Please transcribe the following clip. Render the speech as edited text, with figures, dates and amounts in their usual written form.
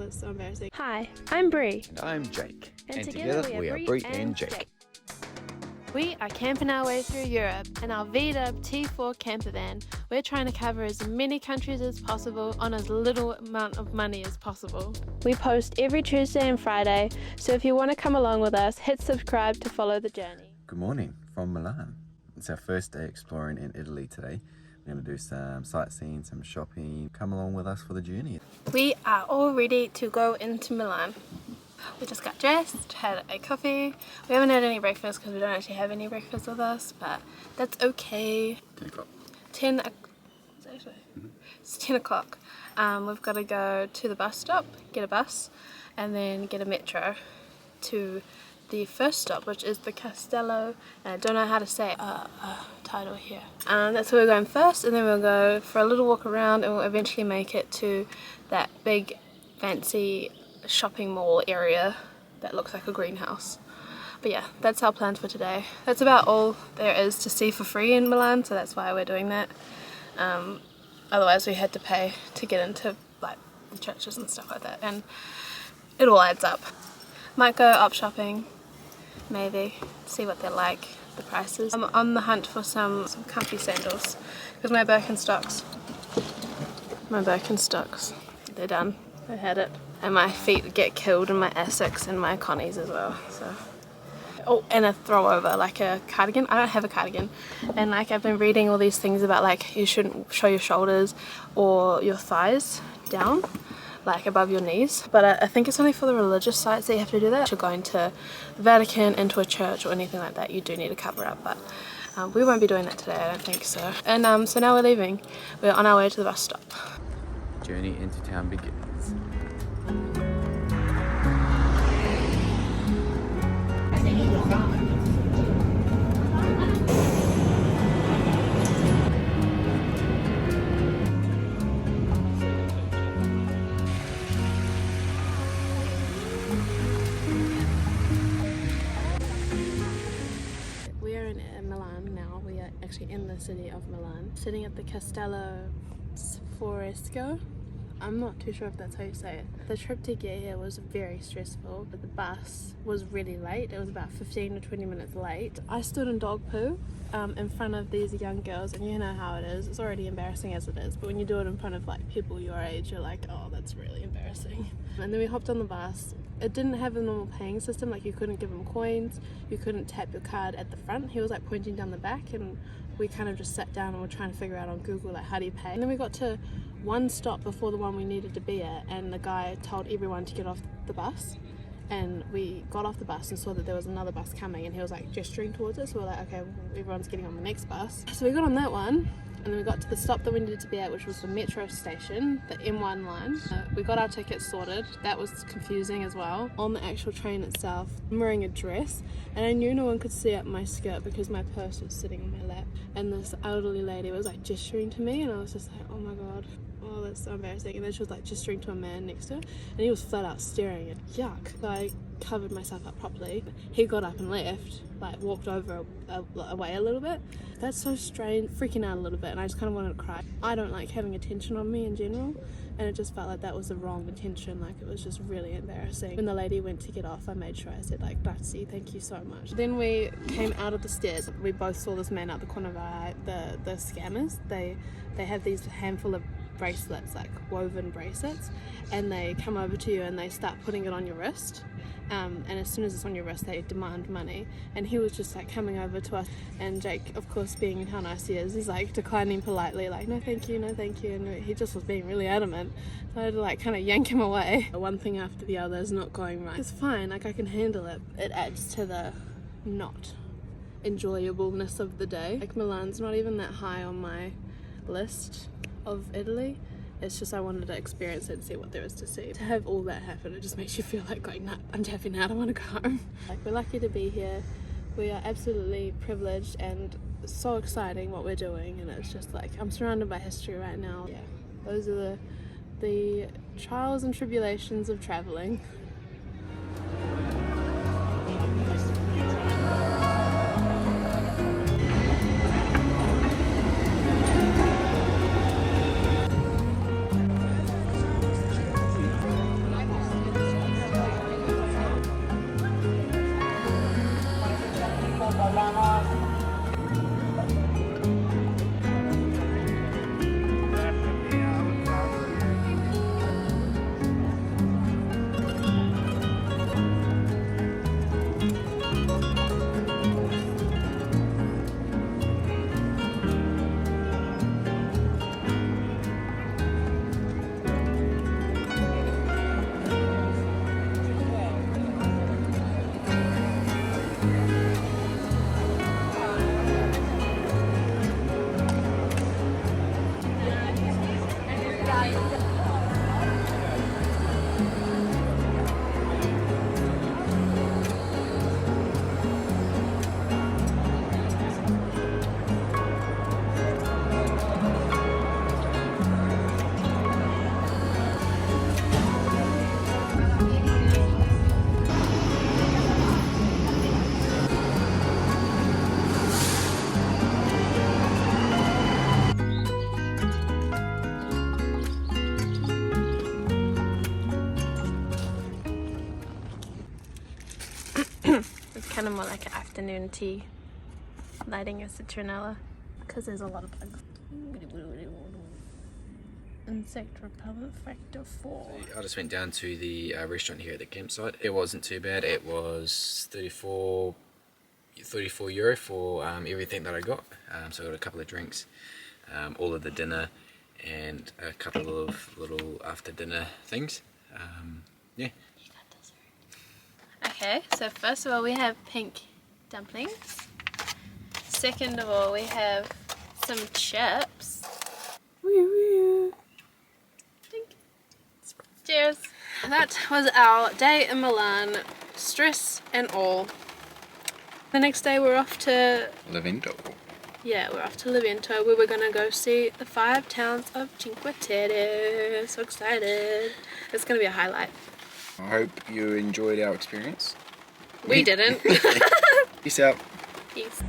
that's so embarrassing. Hi, I'm Bree. And I'm Jake. And together we are Bree and Jake. We are camping our way through Europe in our pt.1 camper van. We're trying to cover as many countries as possible on as little amount of money as possible. We post every Tuesday and Friday, so if you want to come along with us, hit subscribe to follow the journey. Good morning from Milan. It's our first day exploring in Italy today. We're going to do some sightseeing, some shopping. Come along with us for the journey. We are all ready to go into Milan. We just got dressed, had a coffee. We haven't had any breakfast because we don't actually have any breakfast with us, but that's okay. 10 o'clock. It's 10 o'clock. We've got to go to the bus stop, get a bus, and then get a metro to the first stop, which is the Castello, and I don't know how to say title here. That's where we're going first, and then we'll go for a little walk around, and we'll eventually make it to that big fancy shopping mall area that looks like a greenhouse. But yeah, that's our plans for today. That's about all there is to see for free in Milan, so that's why we're doing that. Otherwise we had to pay to get into like the churches and stuff like that, and it all adds up. Might go up shopping, maybe, see what they're like, the prices. I'm on the hunt for some comfy sandals because my Birkenstocks, they're done. I had it. And my feet get killed in my Essex and my Connies as well. So, oh, and a throwover, like a cardigan. I don't have a cardigan. And like I've been reading all these things about like you shouldn't show your shoulders or your thighs down, like above your knees. But I think it's only for the religious sites that you have to do that. If you're going to the Vatican, into a church or anything like that, you do need to cover up. But we won't be doing that today, I don't think so. And so now we're leaving. We're on our way to the bus stop. Journey into town begins. We are in Milan now. We are actually in the city of Milan, sitting at the Castello Sforzesco. I'm not too sure if that's how you say it. The trip to get here was very stressful. The bus was really late. It was about 15 to 20 minutes late. I stood in dog poo in front of these young girls, and you know how it is. It's already embarrassing as it is, but when you do it in front of like people your age, you're like, oh, that's really embarrassing. And then we hopped on the bus. It didn't have a normal paying system, like you couldn't give him coins, you couldn't tap your card at the front. He was like pointing down the back, and we kind of just sat down and were trying to figure out on Google like how do you pay. And then we got to one stop before the one we needed to be at, and the guy told everyone to get off the bus, and we got off the bus and saw that there was another bus coming, and he was like gesturing towards us, so we're like, okay, well, everyone's getting on the next bus. So we got on that one, and then we got to the stop that we needed to be at, which was the metro station, the M1 line. We got our tickets sorted. That was confusing as well. On the actual train itself, I'm wearing a dress, and I knew no one could see up my skirt because my purse was sitting on my lap, and this elderly lady was like gesturing to me, and I was just like, oh my god, oh, that's so embarrassing. And then she was like gesturing to a man next to her, and he was flat out staring at yuck. So I covered myself up properly. He got up and left, like walked over away a little bit. That's so strange, freaking out a little bit, and I just kind of wanted to cry. I don't like having attention on me in general, and it just felt like that was the wrong attention. Like it was just really embarrassing. When the lady went to get off, I made sure I said like, grazie, thank you so much. Then we came out of the stairs. We both saw this man out the corner of our eye. The scammers, they have these handful of bracelets, like woven bracelets, and they come over to you and they start putting it on your wrist, and as soon as it's on your wrist they demand money. And he was just like coming over to us, and Jake, of course, being how nice he is, he's like declining politely, like no thank you, no thank you, and he just was being really adamant. So I had to like kind of yank him away. One thing after the other is not going right. It's fine, like I can handle it. It adds to the not enjoyableness of the day. Like Milan's not even that high on my list of Italy. It's just I wanted to experience it and see what there is to see. To have all that happen, it just makes you feel like going, nah, I'm tapping out, I want to go home. Like we're lucky to be here. We are absolutely privileged and so exciting what we're doing, and it's just like I'm surrounded by history right now. Yeah, those are the trials and tribulations of traveling. kind of more like an afternoon tea, lighting a citronella, because there's a lot of bugs. Insect repellent factor 4. I just went down to the restaurant here at the campsite. It wasn't too bad. It was 34 euro for everything that I got. So I got a couple of drinks, all of the dinner, and a couple of little after dinner things. Yeah. Okay, so first of all we have pink dumplings. Second of all we have some chips. Cheers! That was our day in Milan, stress and all. The next day we're off to... L'Evento. Yeah, we're off to L'Evento where we're gonna go see the 5 towns of Cinque Terre. So excited. It's gonna be a highlight. I hope you enjoyed our experience. We didn't. Peace out. Peace.